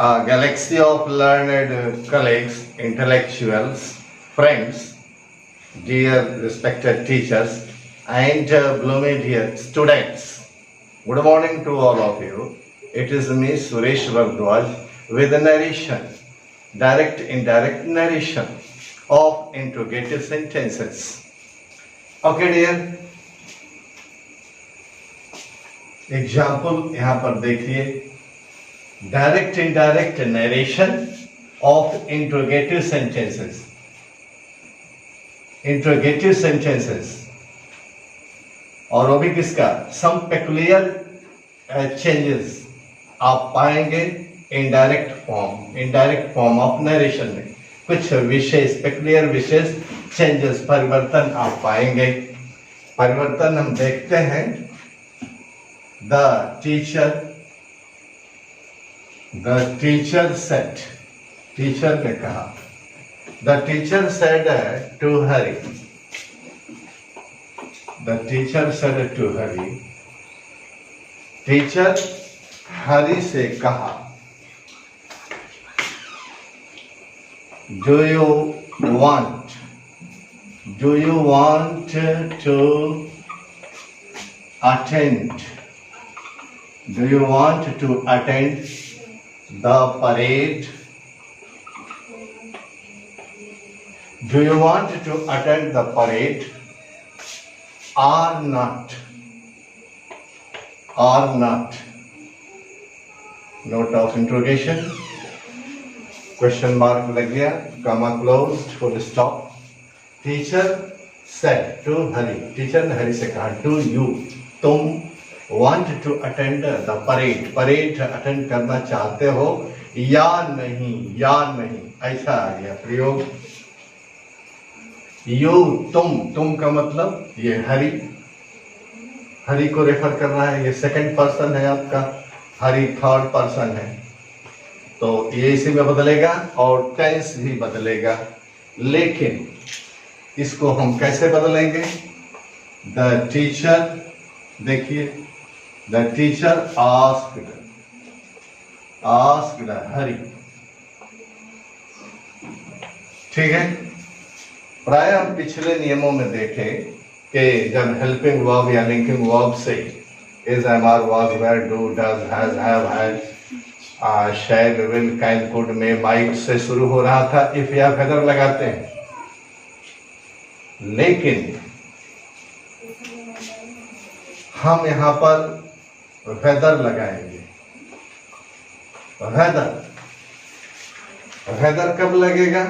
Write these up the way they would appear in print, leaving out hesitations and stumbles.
A galaxy of learned colleagues, intellectuals, friends, dear respected teachers, and blooming dear students. Good morning to all of you. It is me, Suresh Bhardwaj, with a narration, direct indirect narration of interrogative sentences. Okay, dear. Example यहाँ पर देखिए, direct indirect narration of interrogative sentences. Interrogative sentences और वो भी किसका, सम peculiar changes आप पाएंगे indirect form of narration में. कुछ विशेष पेकुलियर विशेष चेंजेस, परिवर्तन आप पाएंगे. परिवर्तन हम देखते हैं. The teacher said, टीचर ने कहा, the teacher said to Hari, the teacher said to Hari, teacher Hari से कहा, do you want to attend? Do you want to attend the parade? Do you want to attend the parade or not? Or not? Note of interrogation. Question mark लग गया, comma closed, full stop. Teacher said to Hari, teacher ने हरि से कहा, do you, तुम want to attend the parade, parade attend करना चाहते हो या नहीं, या नहीं, ऐसा आ गया प्रयोग. यू, तुम का मतलब ये हरि को रेफर कर रहा है. ये सेकंड पर्सन है आपका, हरि थर्ड पर्सन है, तो ये इसी में बदलेगा और टेंस भी बदलेगा. लेकिन इसको हम कैसे बदलेंगे? द टीचर, देखिए, the teacher asked Hari. ठीक है. प्राय हम पिछले नियमों में देखे कि जब हेल्पिंग वर्ब या लिंकिंग वर्ब से is, am, are, was, were, do, does, has, have, has, shall, will, can, could, may, might से शुरू हो रहा था. इफ या फेदर लगाते हैं. लेकिन हम यहां पर वेदर लगाएंगे. वेदर कब लगेगा?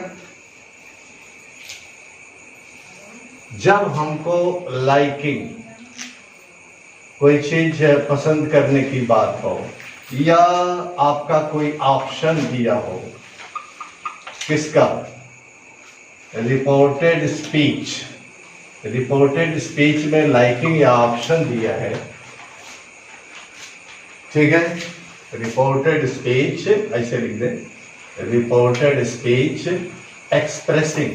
जब हमको लाइकिंग, कोई चीज पसंद करने की बात हो या आपका कोई ऑप्शन दिया हो. किसका? Reported speech. रिपोर्टेड स्पीच में लाइकिंग या ऑप्शन दिया है. ठीक है. रिपोर्टेड स्पीच ऐसे लिख दे, reported speech expressing.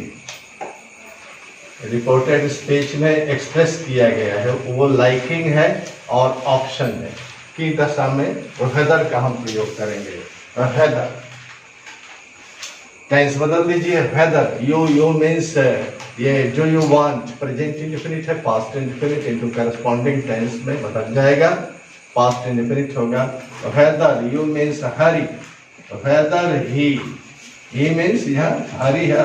Reported speech में एक्सप्रेस किया गया है, वो लाइकिंग है और ऑप्शन है की दशा में वेदर का हम प्रयोग करेंगे. वेदर टेंस बदल दीजिए. वेदर, यू मीन्स ये do you want present indefinite है, past indefinite into corresponding tense में बदल जाएगा, पास्ट इंडेफिनिट होगा. Whether, you means Hari. Whether he means यहाँ हरि है,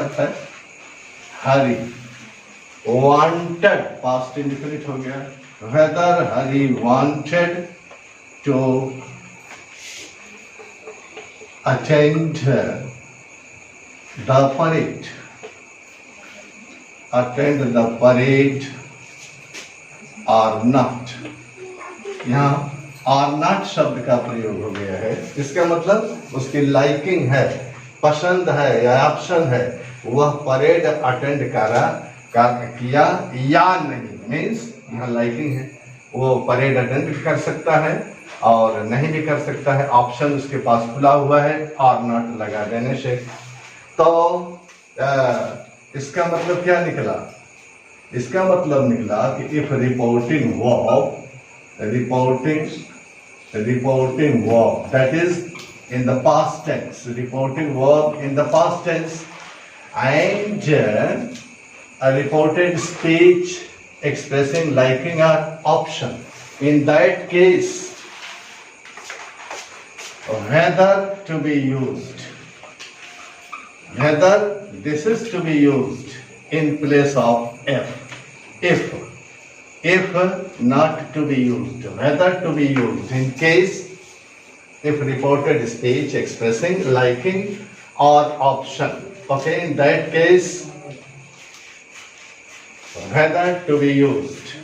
हरि. वांटेड, पास्ट इंडेफिनिट हो गया. Whether Hari wanted to attend the parade. Attend the parade और नॉट. यहाँ और नॉट शब्द का प्रयोग हो गया है. इसका मतलब उसकी लाइकिंग है, पसंद है या ऑप्शन है, वह परेड अटेंड किया या नहीं. मीन्स यहाँ लाइकिंग है, वो परेड अटेंड भी कर सकता है और नहीं भी कर सकता है. ऑप्शन उसके पास खुला हुआ है और नॉट लगा देने से. तो इसका मतलब क्या निकला? इसका मतलब निकला कि if reporting verb, that is in the past tense, reported verb in the past tense, and a reported speech expressing liking or option. In that case, whether to be used, whether this is to be used in place of if not to be used, whether to be used in case if reported speech expressing liking or option. Okay, in that case, whether to be used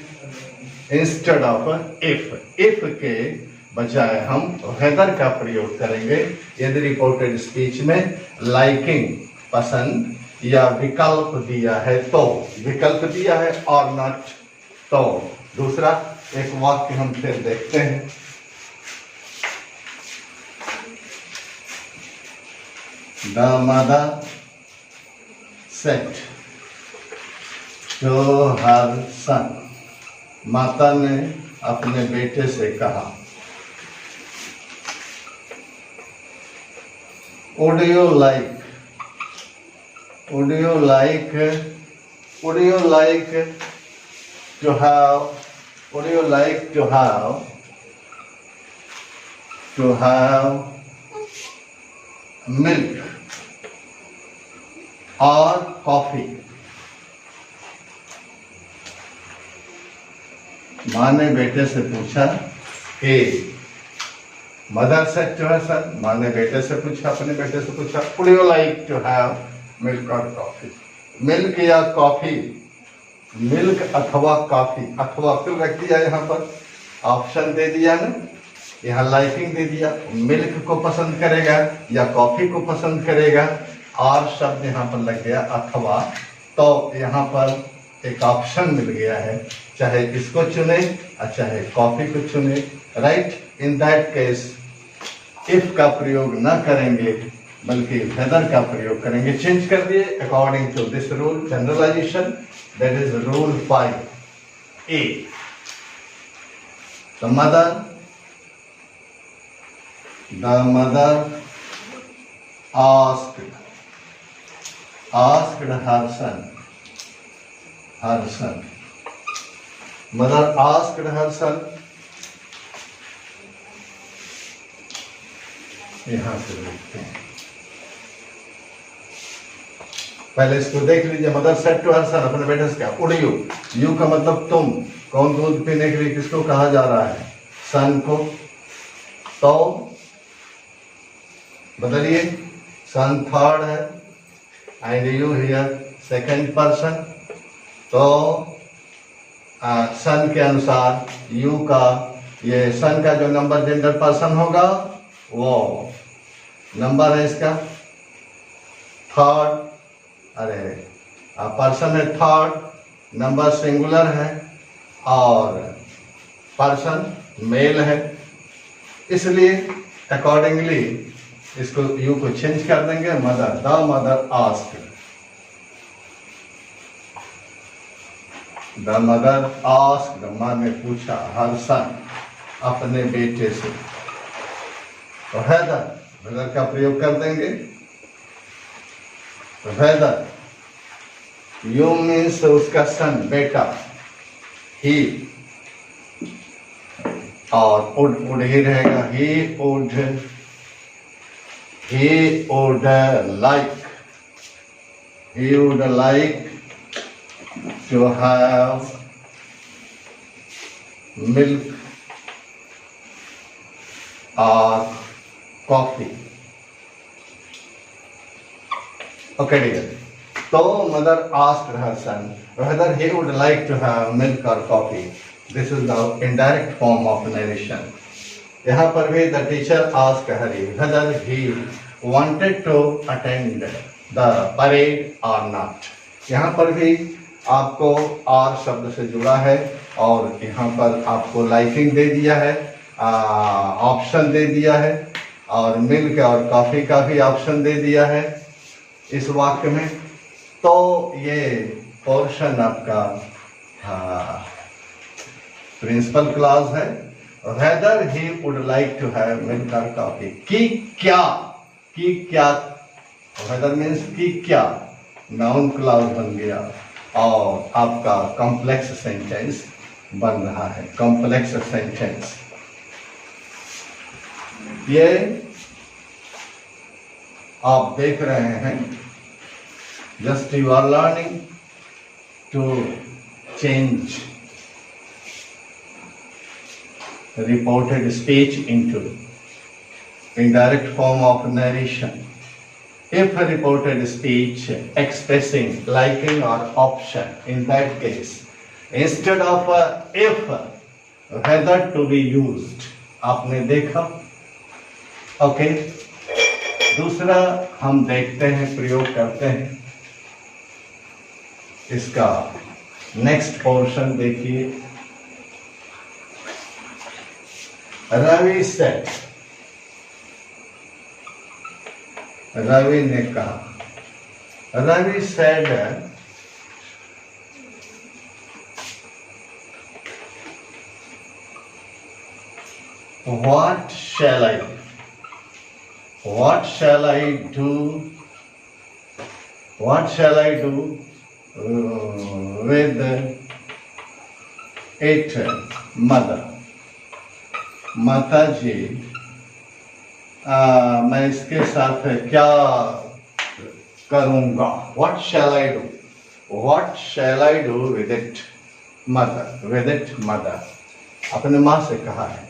instead of if के बजाय हम whether का प्रयोग करेंगे यदि reported speech में liking पसंद या विकल्प दिया है तो, विकल्प दिया है और नॉट तो। दूसरा एक वाक्य हम फिर देखते हैं। The mother said to her son, माता ने अपने बेटे से कहा, would you like to have milk or coffee? माँ ने बेटे से पूछा कि मदर सेड टू हर सन, माँ ने बेटे से पूछा, अपने बेटे से पूछा, would you like to have milk or coffee? Milk या कॉफी, मिल्क अथवा कॉफी, अथवा फिर रख दिया यहाँ पर, ऑप्शन दे दिया ना, यहाँ लाइकिंग दे दिया, मिल्क को पसंद करेगा या कॉफी को पसंद करेगा, और शब्द यहाँ पर लग गया अथवा, तो यहाँ पर एक ऑप्शन मिल गया है, चाहे इसको चुने और चाहे कॉफी को चुने। Right, in that case if का प्रयोग न करेंगे बल्कि वेदर का प्रयोग करेंगे। चेंज कर दिए according to this rule, generalisation, that is rule 5A। The mother asked her son. Mother asked her son, यहां से देखते हैं, पहले इसको देख लीजिए। मदर सेड टू हर सन, अपने बेटे से क्या, उड़ यू का मतलब तुम, कौन दूध पीने के लिए किसको कहा जा रहा है, सन को, तो बदलिए, सन थर्ड है and you here second person, तो सन के अनुसार यू का, ये सन का जो नंबर जेंडर पर्सन होगा वो नंबर है इसका थर्ड, अरे पर्सन है थर्ड, नंबर सिंगुलर है और पर्सन मेल है, इसलिए अकॉर्डिंगली इसको यू को चेंज कर देंगे। Mother, the mother asked, the mother asked, माँ ने पूछा, हर सन, अपने बेटे से, तो वेदर का प्रयोग कर देंगे। वेदर, यू मीन्स उसका सन, बेटा, ही, और उड ही रहेगा, he would like to have milk or coffee. Okay, dear. So mother asked her son whether he would like to have milk or coffee. This is the indirect form of narration. यहाँ पर भी the teacher asked Hari whether he wanted to attend the parade or not. यहाँ पर भी आपको और शब्द से जुड़ा है और यहाँ पर आपको लाइकिंग दे दिया है, ऑप्शन दे दिया है और मिल्क और कॉफी का भी ऑप्शन दे दिया है इस वाक्य में। तो ये पोर्शन आपका प्रिंसिपल क्लॉज है whether he would like to have milk or coffee. कि क्या whether means कि क्या, नाउन क्लॉज बन गया और आपका कॉम्प्लेक्स सेंटेंस बन रहा है, कॉम्प्लेक्स सेंटेंस। ये आप देख रहे हैं, just you are learning to change reported speech into indirect form of narration. If a reported speech expressing liking or option, in that case, instead of if, whether to be used. आपने देखा? Okay. दूसरा हम देखते हैं, प्रयोग करते हैं इसका। नेक्स्ट पोर्शन देखिए। रवि सेड, रवि ने कहा, Ravi said what shall I do? What shall I do? What shall I do with it, mother? माता जी, मैं इसके साथ क्या करूंगा? What shall I do? What shall I do with it, mother? With it, mother. अपने माँ से कहा है,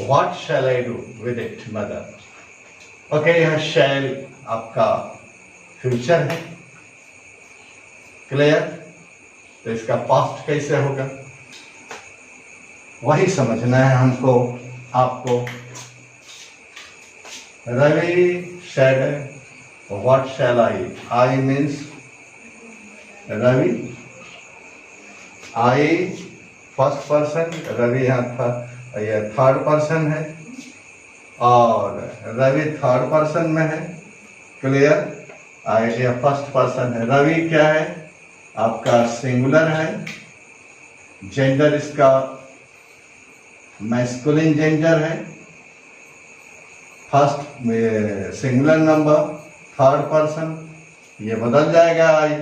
What shall I do with it, mother? Okay, यह shall आपका फ्यूचर है, क्लियर? तो इसका पास्ट कैसे होगा, वही समझना है हमको, आपको। Ravi said, what shall I? I means Ravi, I first person, Ravi यहाँ था, यह थर्ड पर्सन है और रवि थर्ड पर्सन में है, क्लियर? यह फर्स्ट पर्सन है। रवि क्या है? आपका सिंगुलर है, जेंडर इसका मैस्कुलिन जेंडर है, फर्स्ट में सिंगुलर नंबर, थर्ड पर्सन, ये बदल जाएगा आई।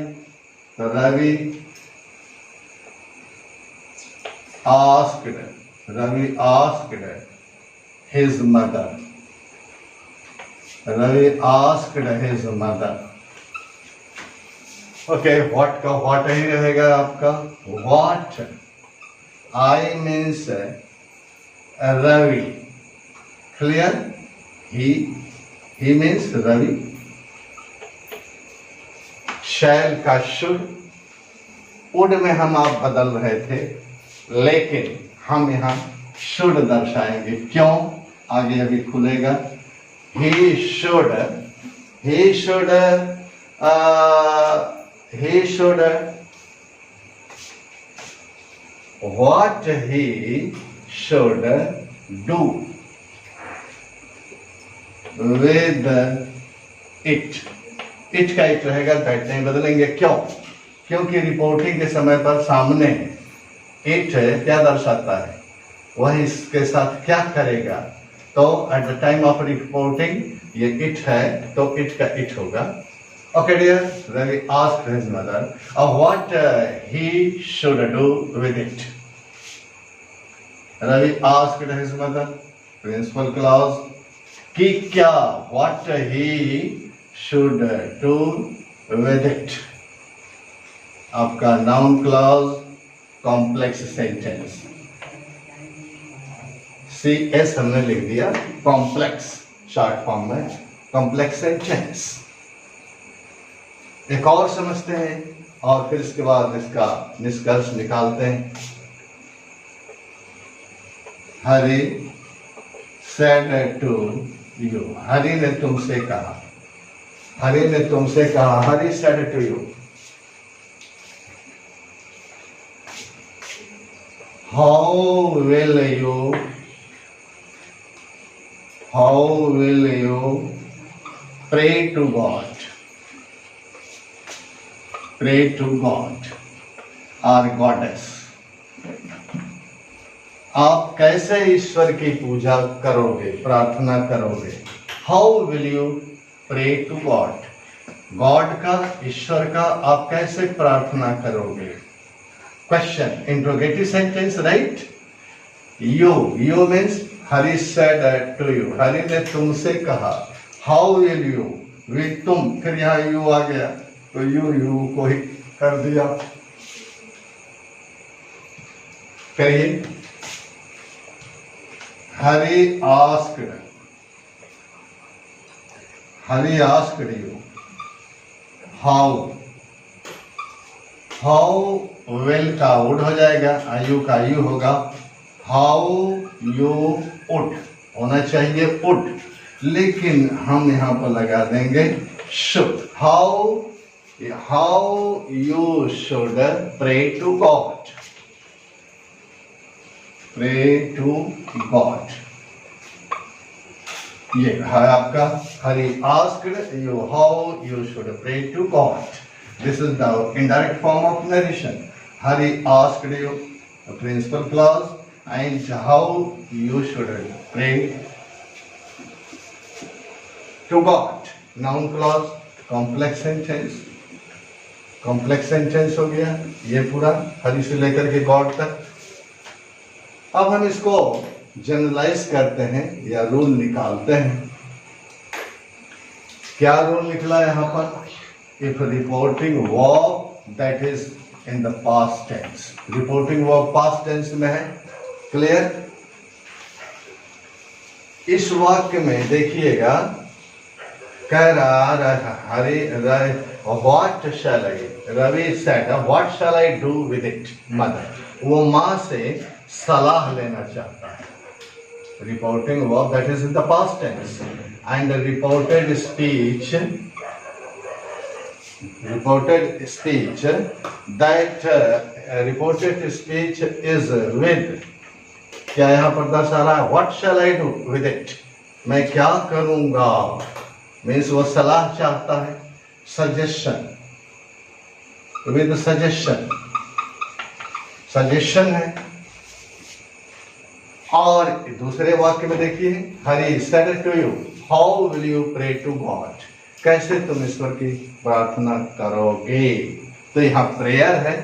तो Ravi asked, Ravi asked his mother, Ravi asked his mother. Okay, what का व्हाट ही रहेगा आपका, what. I means Ravi, clear? He means Ravi. Shall का शुड, वुड में हम आप बदल रहे थे, लेकिन हम यहाँ शुड दर्शाएंगे। क्यों? आगे अभी खुलेगा। He should, he should what he should do with it. It का इट रहेगा, दैट नहीं बदलेंगे। क्यों? क्योंकि रिपोर्टिंग के समय पर सामने इट क्या दर्शाता है, वह इसके साथ क्या करेगा। तो at the time of reporting ये इट है, तो इट का इट होगा। Okay dear, Ravi asked his mother what he should do with it. Ravi asked his mother, principal clause, कि क्या, what he should do with it। आपका noun clause, complex sentence. CS हमने लिख दिया कॉम्प्लेक्स, शॉर्ट फॉर्म में complex sentence. एक और समझते हैं और फिर इसके बाद इसका निष्कर्ष निकालते हैं। Hari said to you, Hari ने तुमसे कहा, हरि ने तुमसे कहा, Hari said to you, how will you pray to God, pray to God or goddess, आप कैसे ईश्वर की पूजा करोगे, प्रार्थना करोगे? How will you pray to God? God का, ईश्वर का आप कैसे प्रार्थना करोगे? Question, interrogative sentence, right? You means Hari said to you, Hari ने तुमसे कहा। हाउ विल यू, विल तुम, फिर यहाँ यू आ गया तो यू को ही कर दिया। करिए, Hari asked you, how will का वुड हो जाएगा, आयु का यू होगा। हाउ यू वुड होना चाहिए वुड, लेकिन हम यहाँ पर लगा देंगे should. How you should pray to God, pray to God. ये है आपका Hari asked you how you should pray to God. This is the indirect form of narration. Hari asked you, the principal clause, and how you should pray to God. Noun clause, complex sentence. complex sentence हो गया ये पूरा, हरि से लेकर के God तक। अब हम इसको जनरलाइज करते हैं या रूल निकालते हैं। क्या रूल निकला यहाँ पर? If reporting verb that is in the past tense, reporting verb past tense में है, क्लियर? इस वाक्य में देखिएगा, कह रहा Hari what shall I, Ravi said what shall I do with it mother, वो माँ से सलाह लेना चाहता है। Reporting verb that is in the past tense and reported speech that reported speech is with, क्या यहाँ पर दर्शा रहा है? What shall I do with it, मैं क्या करूंगा, मीन्स वो सलाह चाहता है। सजेशन, विद सजेशन, सजेशन है। और दूसरे वाक्य में देखिए, Hari said to you how will you pray to God, कैसे तुम ईश्वर की प्रार्थना करोगे? तो यहाँ प्रेयर है,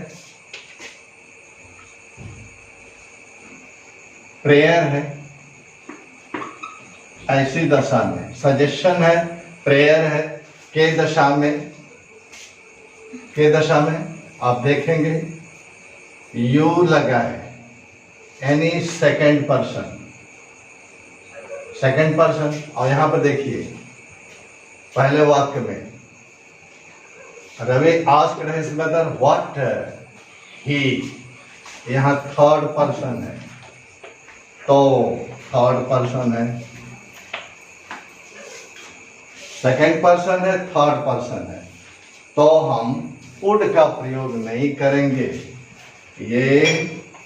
प्रेयर है ऐसी दशा में, सजेशन है, प्रेयर है के दशा में, के दशा में आप देखेंगे यू लगा है, any second person, second person. और यहां पर देखिए पहले वाक्य में Ravi asked his mother what he, यहां थर्ड पर्सन है, तो थर्ड पर्सन है, सेकंड पर्सन है, थर्ड पर्सन है, तो हम वुड का प्रयोग नहीं करेंगे। ये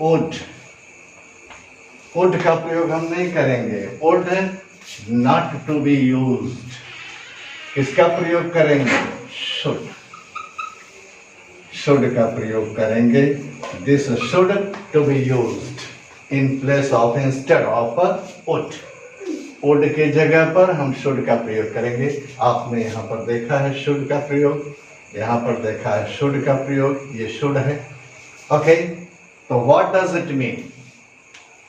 वुड का प्रयोग हम नहीं करेंगे, would not to be used. किसका प्रयोग करेंगे? शुड, शुड का प्रयोग करेंगे। This should to be used in place of, instead of would. Would के जगह पर हम शुड का प्रयोग करेंगे। आपने यहाँ पर देखा है शुड का प्रयोग, यहाँ पर देखा है शुड का प्रयोग, ये शुड है। ओके, तो व्हाट डज इट मीन?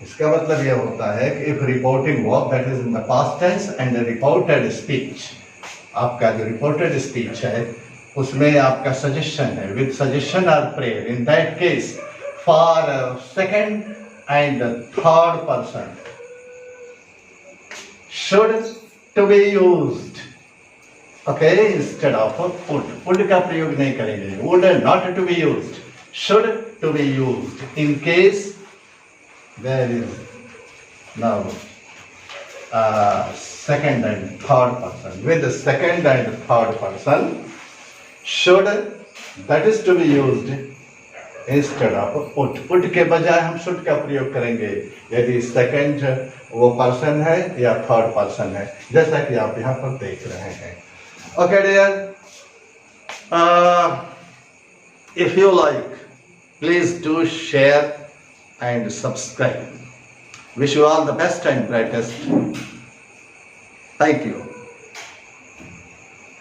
इसका मतलब यह होता है कि if reporting verb that is in the past tense and reported speech, आपका जो रिपोर्टेड स्पीच है उसमें आपका सजेशन है, विद सजेशन और prayer, in that case for second and third person should to be used, okay, instead of would. Would का प्रयोग नहीं करेंगे, would not to be used, should to be used in case there is now second and third person. With the second and third person, should that is to be used instead of would. would के बजाय हम should का प्रयोग करेंगे यदि second वो person है या थर्ड पर्सन है, जैसा कि आप यहाँ पर देख रहे हैं। Okay dear, if you like please do share and subscribe. Wish you all the best and brightest. Thank you.